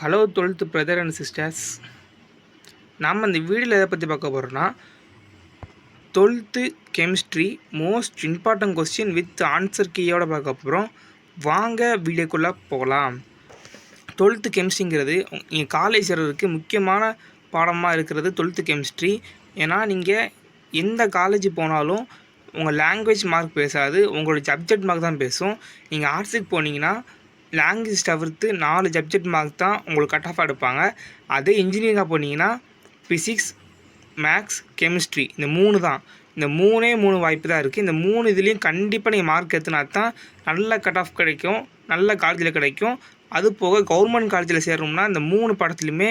Hello 12th brother and sisters. நாம் இந்த வீடியோவில் எதை பற்றி பார்க்க போகிறோன்னா 12th chemistry most important question with answer கீயோடு பார்க்க போகிறோம். வாங்க வீடியோக்குள்ளே போகலாம். 12th கெமிஸ்ட்ரிங்கிறது நீங்கள் காலேஜ் சேர்றதுக்கு முக்கியமான பாடமாக இருக்கிறது 12th கெமிஸ்ட்ரி. ஏன்னா நீங்கள் எந்த காலேஜ் போனாலும் உங்கள் லாங்குவேஜ் மார்க் பேசாது, உங்களோட சப்ஜெக்ட் மார்க் தான் பேசும். நீங்கள் ஆர்ட்ஸுக்கு போனீங்கன்னா லாங்குவேஜ் தவிர்த்து 4 சப்ஜெக்ட் மார்க் தான் உங்களுக்கு கட் ஆஃப் எடுப்பாங்க. அதே இன்ஜினியரிங்காக போனீங்கன்னா ஃபிசிக்ஸ், மேக்ஸ், கெமிஸ்ட்ரி இந்த 3 தான். இந்த 3 வாய்ப்பு தான் இருக்குது. இந்த 3 இதுலேயும் கண்டிப்பாக நீங்கள் மார்க் எடுத்துனா தான் நல்ல கட் ஆஃப் கிடைக்கும், நல்ல காலேஜில் கிடைக்கும். அது போக கவர்மெண்ட் காலேஜில் சேரணும்னா இந்த 3 பாடத்துலையுமே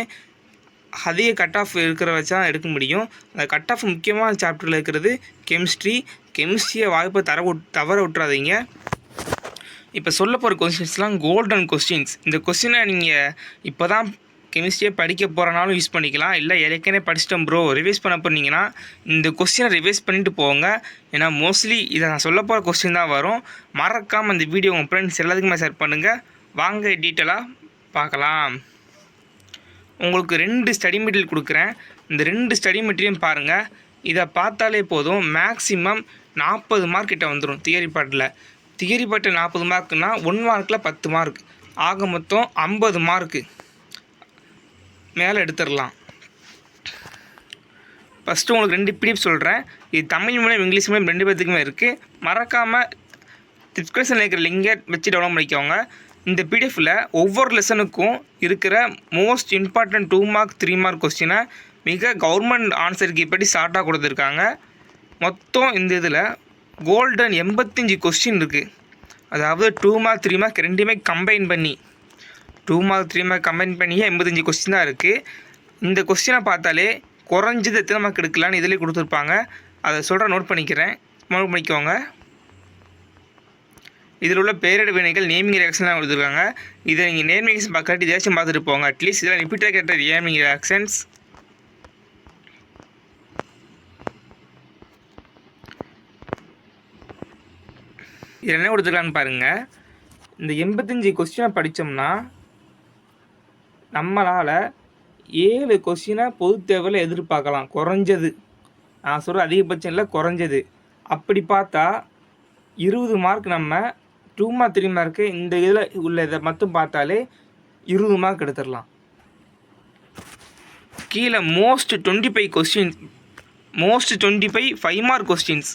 அதிக கட் ஆஃப் இருக்கிற வச்சா தான் எடுக்க முடியும். அந்த கட் ஆஃப் முக்கியமான சாப்டரில் இருக்கிறது கெமிஸ்ட்ரி. கெமிஸ்ட்ரியை வாய்ப்பை தவற விட்டுறாதீங்க. இப்போ சொல்ல போகிற கொஸ்டின்ஸ்லாம் கோல்டன் கொஸ்டின்ஸ். இந்த கொஸ்டினை நீங்கள் இப்போ தான் கெமிஸ்ட்ரியை படிக்க போகிறனாலும் யூஸ் பண்ணிக்கலாம், இல்லை ஏற்கனவே படிச்சிட்டோம் ப்ரோ ரிவைஸ் பண்ண போனீங்கன்னா இந்த கொஸ்டினை ரிவைஸ் பண்ணிட்டு போங்க. ஏன்னா மோஸ்ட்லி இதை நான் சொல்ல போகிற கொஸ்டின் தான் வரும். மறக்காமல் இந்த வீடியோ உங்கள் ஃப்ரெண்ட்ஸ் எல்லாத்துக்குமே ஷேர் பண்ணுங்கள். வாங்க டீட்டெயிலாக பார்க்கலாம். உங்களுக்கு 2 ஸ்டடி மெட்டீரியல் கொடுக்குறேன். இந்த 2 ஸ்டடி மெட்டீரியல் பாருங்கள். இதை பார்த்தாலே போதும், மேக்ஸிமம் 40 மார்க் கிட்ட வந்துடும். தியரி பாட்டில் 40 மார்க்குனா 1 மார்க்கில் 10 மார்க் ஆக மொத்தம் 50 மார்க்கு மேலே எடுத்துடலாம். ஃபஸ்ட்டு உங்களுக்கு 2 பிடிஎஃப் சொல்கிறேன். இது தமிழ் மூலம் இங்கிலீஷ் மூலம் 2 பேர்த்துக்குமே இருக்குது. மறக்காமல் டிஸ்கிரிப்ஷனில் இருக்கிற லிங்கை வச்சு டவுன்லோட் பண்ணிக்கோங்க. இந்த பிடிஎஃப்பில் ஒவ்வொரு லெசனுக்கும் இருக்கிற மோஸ்ட் இம்பார்ட்டன்ட் 2 மார்க் 3 மார்க் கொஸ்டினை மிக கவர்மெண்ட் ஆன்சருக்கு இப்படி ஷார்ட்டாக கொடுத்துருக்காங்க. மொத்தம் இந்த இதில் கோல்டன் 85 கொஸ்டின் இருக்குது. அதாவது 2 மார்க் 3 மார்க் ரெண்டுமே கம்பைன் பண்ணி 2 மார்க் 3 மார்க் கம்பைன் பண்ணியே 85 கொஸ்டின் தான் இருக்குது. இந்த கொஸ்டினை பார்த்தாலே குறைஞ்சது எத்தனை மார்க் எடுக்கலான்னு இதிலே கொடுத்துருப்பாங்க. அதை சொல்கிற நோட் பண்ணிக்கோங்க. இதில் உள்ள பேரிட வினைகள் நேமிங் ரியாக்ஷன்லாம் கொடுத்துருக்காங்க. இதை நீங்கள் நேமிங் ரியாக்ஷன் பார்க்காட்டி இதாச்சும் பார்த்துட்டு போங்க. அட்லீஸ்ட் இதில் ரிப்பீட்டாக கேட்ட நேமிங் ரியாக்ஷன்ஸ். இதில் என்ன கொடுத்துருக்கான்னு பாருங்கள். இந்த 85 கொஸ்டினை படித்தோம்னா நம்மளால் 7 கொஸ்டினை பொது தேர்வில் எதிர்பார்க்கலாம். குறைஞ்சது, நான் சொல்கிற அதிகபட்சம் இல்லை, குறைஞ்சது. அப்படி பார்த்தா 20 மார்க் நம்ம 2 மார்க் 3 மார்க்கு இந்த இதில் உள்ள இதை மட்டும் பார்த்தாலே 20 மார்க் எடுத்துடலாம். கீழே most 25 questions, most 25 5 mark questions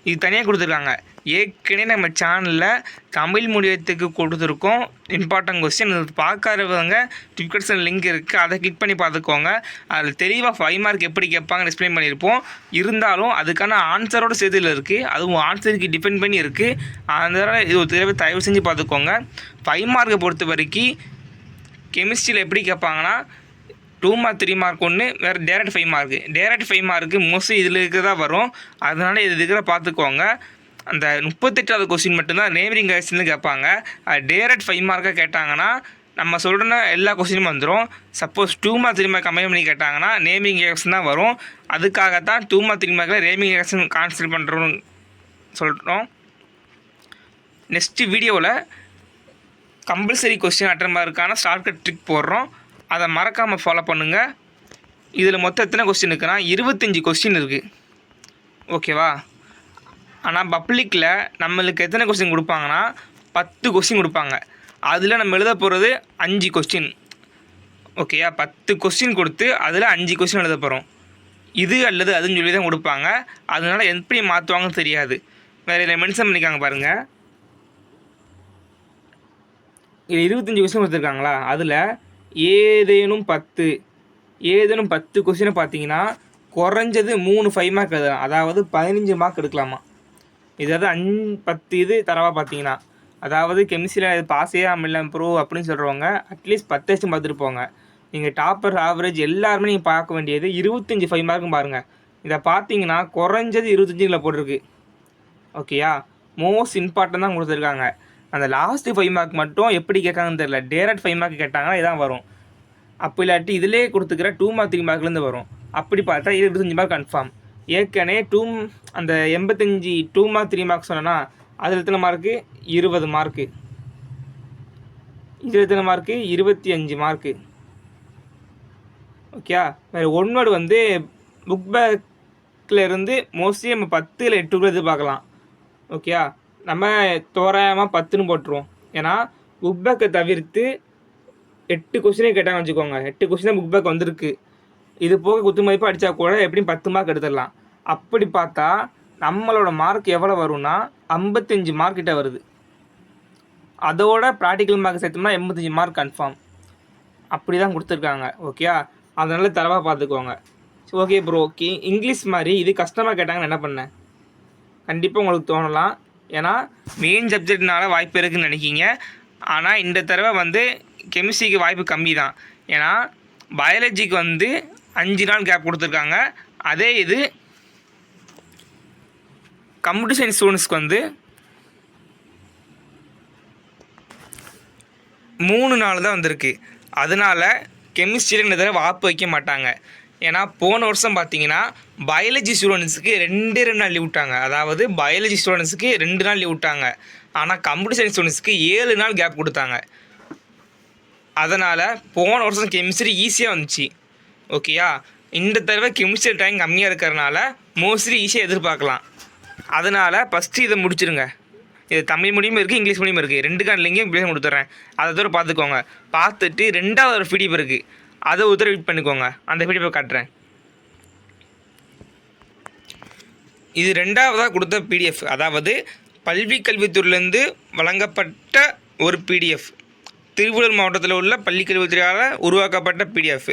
இது தனியாக கொடுத்துருக்காங்க. ஏற்கனவே நம்ம சேனலில் தமிழ் மீடியத்துக்கு கொடுத்துருக்கோம் இம்பார்ட்டன்ட் கொஸ்டின். இது பார்க்காதவங்க டிஸ்கிரிப்ஷன் லிங்க் இருக்குது, அதை கிளிக் பண்ணி பார்த்துக்கோங்க. அதில் தெளிவாக 5 மார்க் எப்படி கேட்பாங்கன்னு எக்ஸ்பிளைன் பண்ணியிருப்போம். இருந்தாலும் அதுக்கான ஆன்சரோட சேர்த்துல இருக்குது, அதுவும் ஆன்சருக்கு டிபெண்ட் பண்ணி இருக்குது. அதனால் இது ஒரு தயவு செஞ்சு பார்த்துக்கோங்க. 5 மார்க்கை பொறுத்த வரைக்கும் கெமிஸ்ட்ரியில் எப்படி கேட்பாங்கன்னா 2 மார்க் 3 மார்க் ஒன்று, வேறு direct 5 mark. Direct 5 mark mostly இதில் இருக்கிறதா வரும். அதனால் இது இருக்கிற பார்த்துக்கோங்க. அந்த 38வது கொஸ்டின் மட்டும்தான் நேமிங் ரியாக்ஷன் கேட்பாங்க. அது டேரக்ட் 5 மார்க்காக கேட்டாங்கன்னா நம்ம சொல்கிற எல்லா கொஸ்டினும் வந்துடும். சப்போஸ் 2 மார்க் 3 மார்க் கம்பைன் பண்ணி கேட்டாங்கன்னா நேமிங் ரியாக்ஷன் தான் வரும். அதுக்காகத்தான் 2 மார்க் 3 மார்க்கில் நேமிங் ரியாக்ஷன் கான்சன்ட்ரேட் பண்ணுறோன்னு சொல்கிறோம். நெக்ஸ்ட்டு வீடியோவில் கம்பல்சரி கொஸ்டின் அட்டன் பண்ணுறதுக்கான ஷார்ட்கட் ட்ரிக் போடுறோம். அதை மறக்காமல் ஃபாலோ பண்ணுங்கள். இதில் மொத்தம் எத்தனை கொஸ்டின் இருக்குன்னா 25 கொஸ்டின் இருக்குது. ஓகேவா? ஆனால் பப்ளிக்கில் நம்மளுக்கு எத்தனை கொஸ்டின் கொடுப்பாங்கன்னா 10 கொஸ்டின் கொடுப்பாங்க. அதில் நம்ம எழுத போகிறது 5 கொஸ்டின். ஓகேயா? 10 கொஸ்டின் கொடுத்து அதில் 5 கொஸ்டின் எழுத போகிறோம். இது அல்லது அதுன்னு சொல்லி தான் கொடுப்பாங்க. அதனால் எப்படி மாற்றுவாங்கன்னு தெரியாது. வேறு இதில் மென்ஷன் பண்ணிக்காங்க பாருங்கள். இது 25 கொஸ்டின் கொடுத்துருக்காங்களா? அதில் ஏதேனும் 10 கொஸ்டினை பார்த்தீங்கன்னா குறைஞ்சது 3 5 மார்க் எழுதலாம். அதாவது 15 மார்க் எடுக்கலாமா. இதாவது 10 இது தரவாக பார்த்தீங்கன்னா, அதாவது கெமிஸ்ட்ரியில் பாஸே ஆமில்ல ப்ரோ அப்படின்னு சொல்கிறவங்க அட்லீஸ்ட் 10 பார்த்துட்டு போங்க. நீங்கள் டாப்பர் ஆவரேஜ் எல்லாருமே நீங்கள் பார்க்க வேண்டியது 25 5 மார்க்கும் பாருங்கள். இதை பார்த்தீங்கன்னா குறைஞ்சது 25 போட்டிருக்கு. ஓகேயா? மோஸ்ட் இம்பார்ட்டன் தான் கொடுத்துருக்காங்க. அந்த லாஸ்ட்டு 5 மார்க் மட்டும் எப்படி கேட்காங்கன்னு தெரியல. டேரக்ட் 5 மார்க் கேட்டாங்கன்னா இதான் வரும். அப்போ இல்லாட்டி இதிலே கொடுத்துக்கிற 2 மார்க் 3 மார்க்லேருந்து வரும். அப்படி பார்த்தா 25 மார்க் கன்ஃபார்ம். ஏற்கனவே அந்த 85 2 மார்க் 3 மார்க் சொன்னேன்னா அதில் எத்தனை மார்க்கு? 20 மார்க்கு. இதில் எத்தனை மார்க்கு? 25 மார்க்கு. ஓகே. வேறு ஒன் வேர்டு வந்து புக் பேக்கில் இருந்து மோஸ்ட்லி நம்ம 10 இல்லை 8 கூட எதிர்பார்க்கலாம். ஓகே. நம்ம தோராயமாக 10ன்னு போட்டுருவோம். ஏன்னா புக் பேக்கை தவிர்த்து 8 கொஸ்டினே கேட்டாங்கன்னு வச்சுக்கோங்க. 8 கொஸ்டின் தான் புக் பேக் வந்திருக்கு. இது போக குத்து மதிப்பாக அடித்தா கூட எப்படியும் 10 மார்க் எடுத்துடலாம். அப்படி பார்த்தா நம்மளோட மார்க் எவ்வளோ வரும்னா 55 மார்க் கிட்ட வருது. அதோட ப்ராக்டிக்கல் மார்க் சேர்த்தோம்னா 85 மார்க் கன்ஃபார்ம். அப்படி தான் கொடுத்துருக்காங்க. ஓகே. அதனால தரவாக பார்த்துக்கோங்க. Okay bro, okay. இங்கிலீஷ் மாதிரி இது கஷ்டமாக கேட்டாங்கன்னு என்ன பண்ணேன்? கண்டிப்பாக உங்களுக்கு தோணலாம். ஏன்னா மெயின் சப்ஜெக்ட்னால வாய்ப்பு இருக்குதுன்னு நினைக்கிங்க. ஆனால் இந்த தடவை வந்து கெமிஸ்ட்ரிக்கு வாய்ப்பு கம்மி தான். ஏன்னா பயாலஜிக்கு வந்து 5 நாள் கேப் கொடுத்துருக்காங்க. அதே இது கம்ப்யூட்டர் சயின்ஸ் ஸ்டூடெண்ட்ஸ்க்கு வந்து 3 நாள் தான் வந்திருக்கு. அதனால் கெமிஸ்ட்ரியில் இந்த தடவை வாய்ப்பு வைக்க மாட்டாங்க. ஏன்னா போன வருஷம் பார்த்தீங்கன்னா பயாலஜி ஸ்டூடெண்ட்ஸுக்கு 2 நாள் லீவ் விட்டாங்க. அதாவது பயாலஜி ஸ்டூடெண்ட்ஸுக்கு 2 நாள் லீவ் விட்டாங்க. ஆனால் கம்ப்யூட்டர் சயின்ஸ் ஸ்டூடெண்ட்ஸுக்கு 7 நாள் கேப் கொடுத்தாங்க. அதனால் போன வருஷம் கெமிஸ்ட்ரி ஈஸியாக வந்துச்சு. ஓகேயா. இந்த தடவை கெமிஸ்ட்ரி டைம் கம்மியாக இருக்கிறனால மோஸ்ட்லி ஈஸியாக எதிர்பார்க்கலாம். அதனால் ஃபஸ்ட்டு இதை முடிச்சிருங்க. இது தமிழ் மீடியம் இருக்குது, இங்கிலீஷ் மீடியம் இருக்குது. 2 லிங்கையும் பேச கொடுத்துட்றேன். அதை தவிர பார்த்துக்கோங்க. பார்த்துட்டு 2வது ஒரு பிடிஎஃப் இருக்குது, அதை ஒரு ரீட் பண்ணிக்கோங்க. அந்த பிடிஎஃப் காட்டுறேன். இது 2வதாக கொடுத்த பிடிஎஃப். அதாவது பள்ளி கல்வித்துறையிலேருந்து வழங்கப்பட்ட ஒரு பிடிஎஃப். திருவள்ளூர் மாவட்டத்தில் உள்ள பள்ளி கல்வித்துறையால் உருவாக்கப்பட்ட பிடிஎஃப்.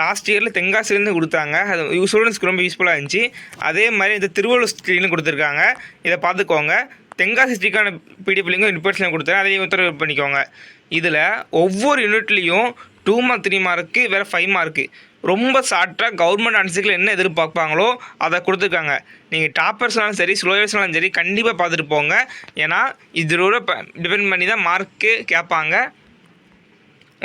லாஸ்ட் இயரில் தென்காசிலேருந்து கொடுத்தாங்க. அது ஸ்டூடெண்ட்ஸ்க்கு ரொம்ப யூஸ்ஃபுல்லாக இருந்துச்சு. அதே மாதிரி இந்த திருவள்ளூர் ஸ்ட்ரீட்னு கொடுத்துருக்காங்க. இதை பார்த்துக்கோங்க. தென்காசி ஸ்ட்ரீக்கான பிடிஎஃப் லிங்கும் இன்ஃபர்மேஷன் கொடுத்தேன். அதையும் உத்தரவு பண்ணிக்கோங்க. இதில் ஒவ்வொரு யூனிட்லேயும் 2 மார்க் 3 மார்க்கு வேறு 5 மார்க்கு ரொம்ப ஷார்ட்டாக கவர்மெண்ட் ஆன்சர்ஸில் என்ன எதிர்பார்ப்பாங்களோ அதை கொடுத்துருக்காங்க. நீங்கள் டாப்பர்ஸ்னாலும் சரி ஸ்லோயர்ஸ்னாலும் சரி கண்டிப்பாக பார்த்துட்டு போங்க. ஏன்னா இதோட டிபெண்ட் பண்ணி தான் மார்க்கு கேட்பாங்க.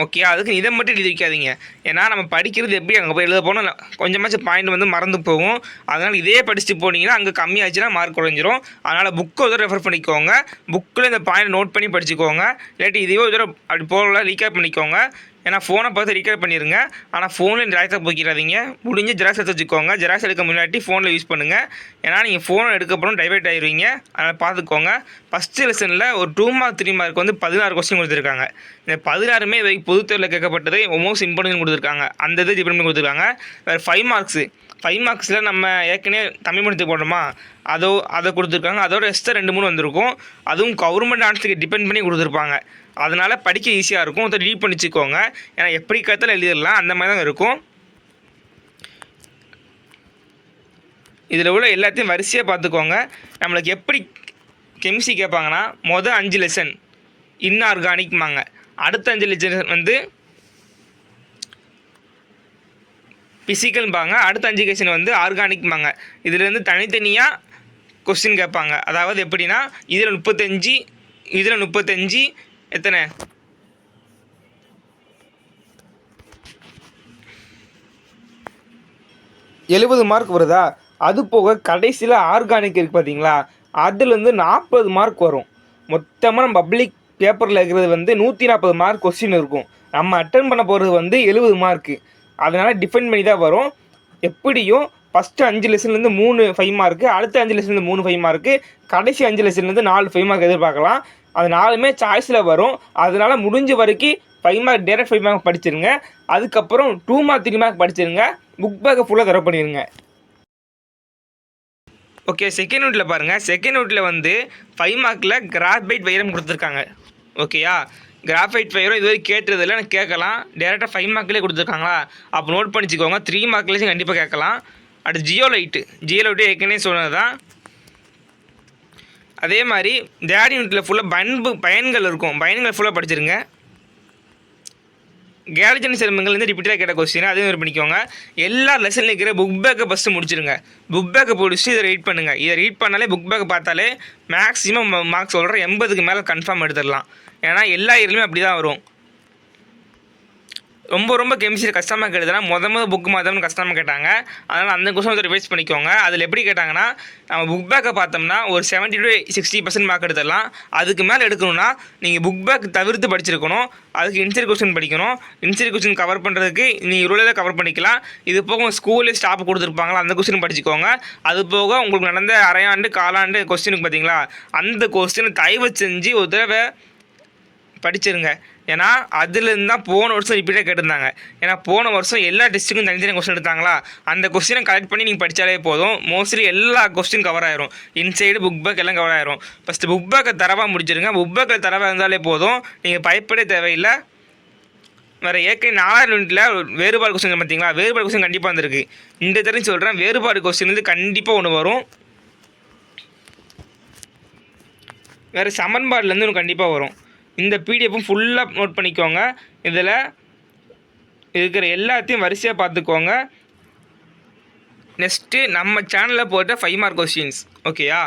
ஓகே. அதுக்கு இதை மட்டும் எழுதி வைக்காதீங்க. ஏன்னா நம்ம படிக்கிறது எப்படி அங்கே போய் எழுத போனால் கொஞ்சமாச்சும் பாயிண்ட் வந்து மறந்து போகும். அதனால் இதே படிச்சுட்டு போனீங்கன்னா அங்கே கம்மியாச்சுன்னா மார்க் குறைஞ்சிரும். அதனால் புக்கை ஒரு ரெஃபர் பண்ணிக்கோங்க. புக்கில் இந்த பாயிண்ட் நோட் பண்ணி படிச்சுக்கோங்க. இல்லாட்டி இதையோ ஒரு அப்படி போகல ரீகேப் பண்ணிக்கோங்க. ஏன்னா ஃபோனை பார்த்து ரீகேப் பண்ணிடுங்க. ஆனால் ஃபோனில் ஜெராக்ஸாக போய்க்கிறாதீங்க. முடிஞ்சு ஜெராக்ஸ் எடுத்து வச்சுக்கோங்க. ஜெராக்ஸ் எடுக்க முன்னாடி ஃபோனில் யூஸ் பண்ணுங்கள். ஏன்னா நீங்கள் ஃபோனை எடுக்கப்புறம் டைவர்ட் ஆகிடுவீங்க. அதனால் பார்த்துக்கோங்க. ஃபஸ்ட்டு லெசனில் ஒரு 2 மார்க் 3 மார்க் வந்து 16 கொஸ்டின் கொடுத்துருக்காங்க. இந்த 16மே இதை பொதுத்தேர்வில் கேட்கப்பட்டது மோஸ்ட் இம்பார்ட்டன்ட் கொடுத்துருக்காங்க. அந்த இதை டிபெண்ட் பண்ணி கொடுத்துருக்காங்க. வேறு 5 மார்க்ஸு 5 மார்க்ஸில் நம்ம ஏற்கனவே தமிழ் மீடியத்துக்கு போடணுமா அதை கொடுத்துருக்காங்க. அதோட எக்ஸ்ட்ரா 2 3 வந்திருக்கும். அதுவும் கவர்மெண்ட் ஆன்சருக்கு டிபெண்ட் பண்ணி கொடுத்துருப்பாங்க. அதனால் படிக்க ஈஸியாக இருக்கும். அதை ரீட் பண்ணிச்சுக்கோங்க. ஏன்னா எப்படி கருத்தாலும் எழுதிடலாம், அந்த மாதிரி தான் இருக்கும். இதில் உள்ள எல்லாத்தையும் வரிசையாக பார்த்துக்கோங்க. நம்மளுக்கு எப்படி கெமிஸ்ட்ரி கேட்பாங்கன்னா மொதல் 5 லெசன் இன்ஆர்கானிக்மாங்க. அடுத்த 5 லெசன் வந்து ஃபிசிக்கல்பாங்க. அடுத்த 5 கொஸ்டின் வந்து ஆர்கானிக்பாங்க. இதுலேருந்து தனித்தனியாக கொஸ்டின் கேட்பாங்க. அதாவது எப்படின்னா இதில் 35 இதில் 35 எத்தனை 70 மார்க் வருதா? அது போக கடைசியில் ஆர்கானிக் இருக்குது பார்த்தீங்களா, அதுலேருந்து 40 மார்க் வரும். மொத்தமாக நம்ம பப்ளிக் பேப்பரில் இருக்கிறது வந்து 140 மார்க் கொஸ்டின் இருக்கும். நம்ம அட்டன் பண்ண போகிறது வந்து 70 மார்க்கு. அதனால் டிஃபெண்ட் பண்ணி தான் வரும். எப்படியும் ஃபஸ்ட்டு 5 லெசன்லேருந்து 3 5 மார்க்கு, அடுத்த 5 லெசன்லேருந்து 3 5 மார்க்கு, கடைசி 5 லெசன்லேருந்து 4 5 மார்க் எதிர்பார்க்கலாம். அது 4மே சாய்ஸில் வரும். அதனால் முடிஞ்ச வரைக்கும் 5 மார்க் டேரக்ட் 5 மார்க் படிச்சிருங்க. அதுக்கப்புறம் 2 மார்க் 3 மார்க் படிச்சிருங்க. புக் பேக்கை ஃபுல்லாக தர பண்ணிடுங்க. ஓகே. செகண்ட் நோட்டில் பாருங்கள். செகண்ட் நோட்டில் வந்து 5 மார்க்கில் கிராஃபைட் வைரம் கொடுத்துருக்காங்க. ஓகேயா. கிராஃபைட் வைரம் இதுவரை கேட்டதில்லை, எனக்கு கேட்கலாம். டேரெக்டாக 5 மார்க்லேயே கொடுத்துருக்காங்களா, அப்போ நோட் பண்ணிச்சுக்கோங்க. 3 மார்க்லேயும் கண்டிப்பாக கேட்கலாம். அடுத்து ஜியோலைட்டு ஏற்கனவே சொன்னது தான். அதே மாதிரி தேர்ட் யூனிட்டில் ஃபுல்லாக பயன்கள் இருக்கும். பயன்கள் ஃபுல்லாக படிச்சிருங்க. கேலஜன் சிரமங்கள் வந்து ரிப்பீட்டாக கேட்ட கொஸ்டின் அதையும் நோட் பண்ணிக்கோங்க. எல்லா லெசனில் இருக்கிற புக் பேக்கை ஃபஸ்ட்டு முடிச்சிருங்க. புக் பேக்கை பிடிச்சி இதை ரீட் பண்ணுங்கள். இதை ரீட் பண்ணாலே புக் பேக்கை பார்த்தாலே மேக்ஸிமம் மார்க்ஸ் சொல்கிறேன் 80க்கு மேலே கன்ஃபார்ம் எடுத்துடலாம். ஏன்னா எல்லா இயர்லையுமே அப்படி தான் வரும். ரொம்ப கெமிஸ்ட்ரி கஷ்டமாக கேட்டதுன்னா மொதல் புக்கு மாத்திரம் கஷ்டமாக கேட்டாங்க. அதனால் அந்த கொஸ்டின் ரிவைஸ் பண்ணிக்கோங்க. அதில் எப்படி கேட்டாங்கன்னா, நம்ம புக் பேக்கை பார்த்தோம்னா ஒரு 70 to 60% மார்க் எடுத்துடலாம். அதுக்கு மேலே எடுக்கணும்னா நீங்கள் புக் பேக் தவிர்த்து படிச்சிருக்கணும். அதுக்கு இன்சைட் கொஸ்டின் படிக்கணும். இன்சைட் கொஸ்டின் கவர் பண்ணுறதுக்கு நீங்கள் இவ்வளோ கவர் பண்ணிக்கலாம். இது போக ஸ்கூல்லே ஸ்டாப் கொடுத்துருப்பாங்களா, அந்த கொஸ்டின் படிச்சுக்கோங்க. அது போக உங்களுக்கு நடந்த அரையாண்டு காலாண்டு கொஸ்டினுக்கு பார்த்தீங்களா, அந்த கொஸ்டினை தயவு செஞ்சு ஒரு தடவை படிச்சிருங்க. ஏன்னா அதுலேருந்து தான் போன வருஷம் ரிப்பீட்டாக கேட்டிருந்தாங்க. ஏன்னா போன வருஷம் எல்லா டெஸ்ட்டுக்கும் தனித்தனி கொஸ்டின் எடுத்தாங்களா, அந்த கொஸ்டினை கலெக்ட் பண்ணி நீங்கள் படித்தாலே போதும். மோஸ்ட்லி எல்லா கொஸ்டின் கவர் ஆயிரும். இன்சைடு புக் பேக் எல்லாம் கவர் ஆயிரும். ஃபஸ்ட்டு புக் பேக்கை தரவாக முடிச்சிருங்க. புக் பேக்கில் தரவாக இருந்தாலே போதும், நீங்கள் பயப்படே தேவையில்லை. வேறு ஏற்கனவே 4 யூனிட்டில் வேறுபாடு கொஸ்டின் பார்த்தீங்களா, வேறுபாடு கொஸ்டின் கண்டிப்பாக வந்துருக்கு. இந்த தெரிஞ்சு சொல்கிறேன், வேறுபாடு கொஸ்டின் வந்து கண்டிப்பாக ஒன்று வரும். வேறு சமன்பாடுலேருந்து ஒன்று கண்டிப்பாக வரும். இந்த பிடிஎஃப்பும் ஃபுல்லாக நோட் பண்ணிக்கோங்க. இதில் இருக்கிற எல்லாத்தையும் வரிசையாக பார்த்துக்கோங்க. நெக்ஸ்ட்டு நம்ம சேனலில் போட்ட 5 மார்க் கொஸ்டின்ஸ் ஓகேயா.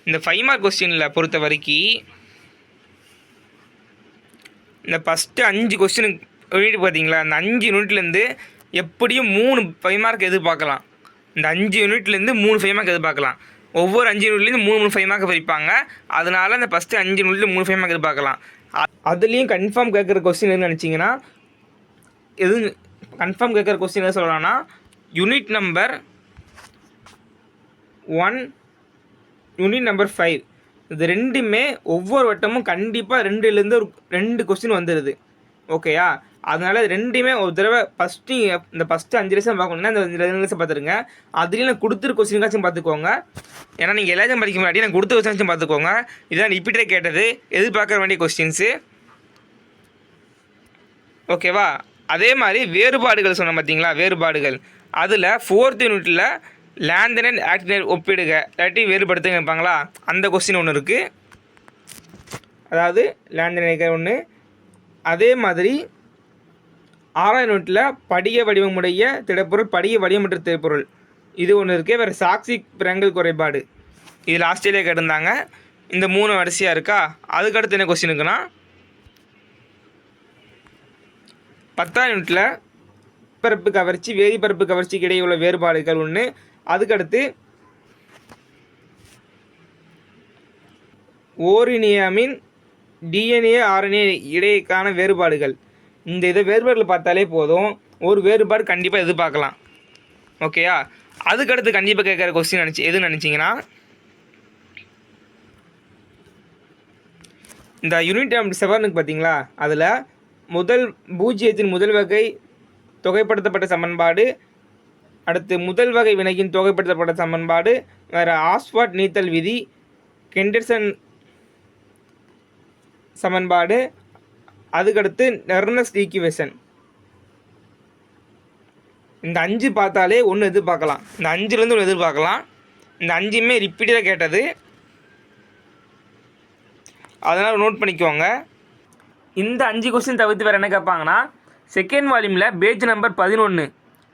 இந்த 5 மார்க் கொஸ்டினில் பொறுத்த வரைக்கும் இந்த ஃபஸ்ட்டு 5 கொஸ்டினுக்கு யூனிட் பார்த்தீங்களா, அந்த 5 யூனிட்லேருந்து எப்படியும் 3 5 மார்க் எதிர்பார்க்கலாம். இந்த 5 யூனிட்லேருந்து 3 5 மார்க் எதிர்பார்க்கலாம். ஒவ்வொரு 5 யூனிட்லேருந்து 3 5 மார்க் படிப்பாங்க. அதனால் இந்த ஃபஸ்ட்டு 5 யூனிட்லேருந்து 3 5 மார்க் எதிர்பார்க்கலாம். அதுலேயும் கன்ஃபார்ம் கேட்குற கொஸ்டின் எதுன்னு நினச்சிங்கன்னா, எது கன்ஃபார்ம் கேட்குற கொஸ்டின் எது சொல்லலாம்னா, யூனிட் நம்பர் 1 யூனிட் நம்பர் 5 இது ரெண்டுமே ஒவ்வொரு வட்டமும் கண்டிப்பாக 2லேருந்து ஒரு 2 கொஸ்டின் வந்துடுது ஓகேயா. அதனால் ரெண்டுமே ஒரு தடவை ஃபஸ்ட்டு இந்த ஃபஸ்ட்டு 5 லெசன் பார்க்கணுன்னா இந்த 2 லெசன் பார்த்துருங்க. அதுலேயும் நான் கொடுத்துரு கொஸ்டின்காச்சும் பார்த்துக்கோங்க. ஏன்னா நீங்கள் எல்லாத்தையும் படிக்க முன்னாடி நான் கொடுத்த கொஸ்டினாச்சும் பார்த்துக்கோங்க. இதுதான் ரிப்பீட்டே கேட்டது, எதிர்பார்க்க வேண்டிய கொஸ்டின்ஸு ஓகேவா. அதே மாதிரி வேறுபாடுகள் சொன்ன பார்த்தீங்களா, வேறுபாடுகள் அதில் 4th யூனிட்டில் லேந்தன் அண்ட் ஆக்டினர் ஒப்பிடுக இல்லாட்டி வேறுபடுத்துங்க இருப்பாங்களா, அந்த கொஸ்டின் ஒன்று இருக்குது. அதாவது லேந்தன் ஒன்று. அதே மாதிரி 6th யூனிட்டில் படிக வடிவமுடைய திடப்பொருள், படிக வடிவமற்ற திடப்பொருள் இது ஒன்று இருக்குது. வேறு சாக்சி பிறங்கல் குறைபாடு இது லாஸ்ட்டிலே கேட்டிருந்தாங்க. இந்த 3 வரிசையாக இருக்கா. அதுக்கடுத்து என்ன கொஸ்டின் இருக்குன்னா, 10th யூனிட்டில் பரப்பு கவர்ச்சி வேதிப்பரப்பு கவர்ச்சிக்கு இடையே உள்ள வேறுபாடுகள் ஒன்று. அதுக்கடுத்து ஓரினியமின் டிஎன்ஏ ஆர்என்ஏ இடையேக்கான வேறுபாடுகள். இந்த இதை வேறுபாடுகள் பார்த்தாலே போதும், ஒரு வேறுபாடு கண்டிப்பாக எதிர்பார்க்கலாம் ஓகேயா. அதுக்கடுத்து கண்டிப்பாக கேட்குற கொஸ்டின் எதுன்னு நினச்சிங்கன்னா, இந்த யூனிட் நம்பர் 7க்கு பார்த்தீங்களா, அதில் பூஜ்ஜியத்தின் முதல் வகை தொகைப்படுத்தப்பட்ட சமன்பாடு, அடுத்து முதல் வகை வினையின் தொகைப்படுத்தப்பட்ட சமன்பாடு, வேறு ஆஸ்வாட் நீத்தல் விதி, கெண்டர்சன் சமன்பாடு, அதுக்கடுத்து நெர்னஸ்ட் ஈக்குவேஷன். இந்த 5 பார்த்தாலே ஒன்று எதிர்பார்க்கலாம். இந்த 5லேருந்து ஒன்று எதிர்பார்க்கலாம். இந்த 5மே ரிப்பீட்டாக கேட்டது, அதனால் நோட் பண்ணிக்கோங்க. இந்த 5 கொஸ்டின் தவிர்த்து வேறு என்ன கேட்பாங்கன்னா, செகண்ட் வால்யூமில் பேஜ் நம்பர் 11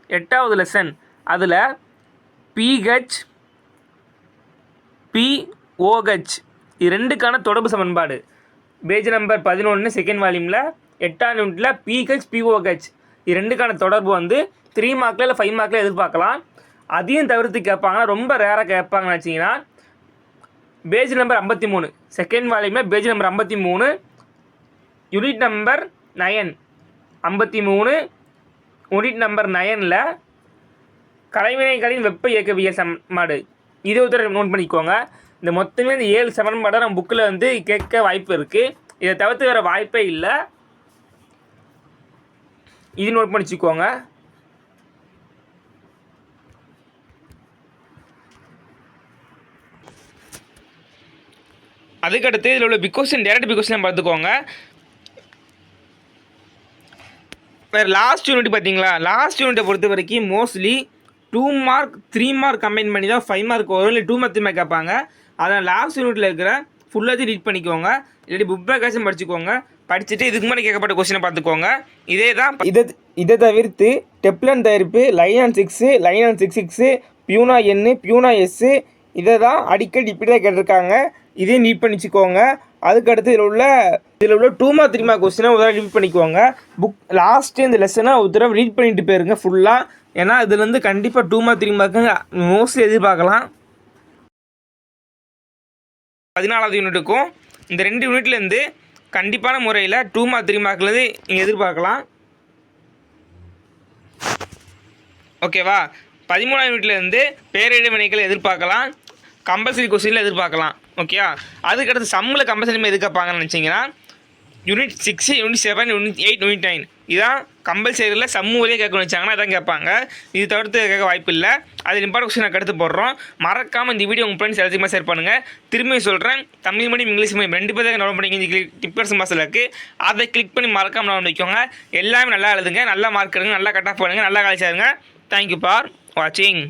8வது லெசன் அதில் பிஹெச் பிஓஹெச் இது ரெண்டுக்கான தொடர்பு சமன்பாடு. பேஜ் நம்பர் 11 செகண்ட் வால்யூமில் 8th யூனிட்டில் பிஹெச் பிஓஹெச் இது ரெண்டுக்கான தொடர்பு வந்து 3 மார்க்கில் இல்லை 5 மார்க்கில் எதிர்பார்க்கலாம். அதையும் தவிர்த்து கேட்பாங்கன்னா, ரொம்ப ரேராக கேட்பாங்கன்னு வச்சிங்கன்னா, பேஜ் நம்பர் 53 செகண்ட் வால்யூமில் page number 53 unit number 9 53 unit number 9ல் கலைவினைகளின் வெப்ப இயக்கவியல் சமன்பாடு இது ஒருத்தர் நோட் பண்ணிக்கோங்க. இந்த மொத்தமே இந்த 7 சமன்பாடை நம்ம புக்கில் வந்து கேட்க வாய்ப்பு இருக்குது. இதை தவிர்த்து வேறு வாய்ப்பே இல்லை, இது நோட் பண்ணிச்சுக்கோங்க. அதுக்கடுத்து இதில் உள்ள பிக்வெஸ்டின் டேரக்ட் பிக்வெஸ்டின் பார்த்துக்கோங்க. வேறு லாஸ்ட் யூனிட் பார்த்தீங்களா, லாஸ்ட் யூனிட்டை பொறுத்த வரைக்கும் மோஸ்ட்லி 2 மார்க் 3 மார்க் கம்பைன் பண்ணி தான் 5 மார்க் வரும், இல்லை 2 மார்க் 3 மார்க் கேட்பாங்க. அதனால் லாஸ்ட் யூனிட்டில் இருக்கிற ஃபுல்லாத்தையும் ரீட் பண்ணிக்கோங்க, இல்லாட்டி புக் பேக்காச்சும் படிச்சுக்கோங்க. படிச்சுட்டு இதுக்கு முன்னாடி கேட்கப்பட்ட கொஸ்டினை பார்த்துக்கோங்க. இதே தான் இதை தவிர்த்து டெப்லன் தயாரிப்பு, line on 6, line on 6 Buna N Buna S இதை தான் அடிக்கடி இப்படி தான் கேட்டிருக்காங்க. இதையும் நீட் பண்ணிச்சுக்கோங்க. அதுக்கடுத்து இதில் உள்ள 2 மார்க் 3 மார்க் கொஸ்டினை ஒரு தடவை ரீட் பண்ணிக்குவாங்க. லாஸ்ட்டு இந்த லெசனை ஒரு தடவை ரீட் பண்ணிட்டு போயிருங்க ஃபுல்லாக. ஏன்னா இதுலேருந்து கண்டிப்பாக 2 மார்க் 3 மார்க்கு மோஸ்ட்லி எதிர்பார்க்கலாம். 14வது யூனிட்டுக்கும் இந்த 2 யூனிட்லேருந்து கண்டிப்பான முறையில் 2 மார்க் 3 மார்க்லேருந்து நீங்கள் எதிர்பார்க்கலாம். ஓகேவா? 13வது யூனிட்லேருந்து பேரிட வினைகளை எதிர்பார்க்கலாம். கம்பல்சரி கொஸ்டினில் எதிர்பார்க்கலாம். ஓகேவா? அதுக்கடுத்து சம்மில் கம்பல்சரி எதிர்பார்ப்பாங்கன்னு நினச்சிங்கன்னா யூனிட் 6, யூனிட் 7, யூனிட் 8, யூனிட் 9 இதான் கம்பல்சரியில் சம்மு வழியாக கேட்கணும்னு வச்சாங்கன்னா இதான் கேட்பாங்க. இது தவிர்த்து கேட்க வாய்ப்பு இல்லை. அது இம்பார்ட்டன் கொஸ்டின் நான் எடுத்து போடுறோம். மறக்காமல் இந்த வீடியோ உங்கள் ஃப்ரெண்ட்ஸ் எல்லாத்தையுமே ஷேர் பண்ணுங்கள். திரும்பி சொல்கிறேன், தமிழ் மீடியம் இங்கிலீஷ் மீடியம் 2 பேருக்கு டவுன்லோட் பண்ணிங்க. டிப்பர்ஸ் மாதத்தில் இருக்குது, அதை கிளிக் பண்ணி மறக்காமல் டவுன்லோட் பண்ணிக்கோங்க. எல்லாமே நல்லா எழுதுங்க, நல்லா மார்க் எடுங்க, நல்லா கட் ஆஃப் பண்ணுங்கள், நல்லா காலேஜ் ஆகுங்க. தேங்க்யூ ஃபார் வாட்சிங்.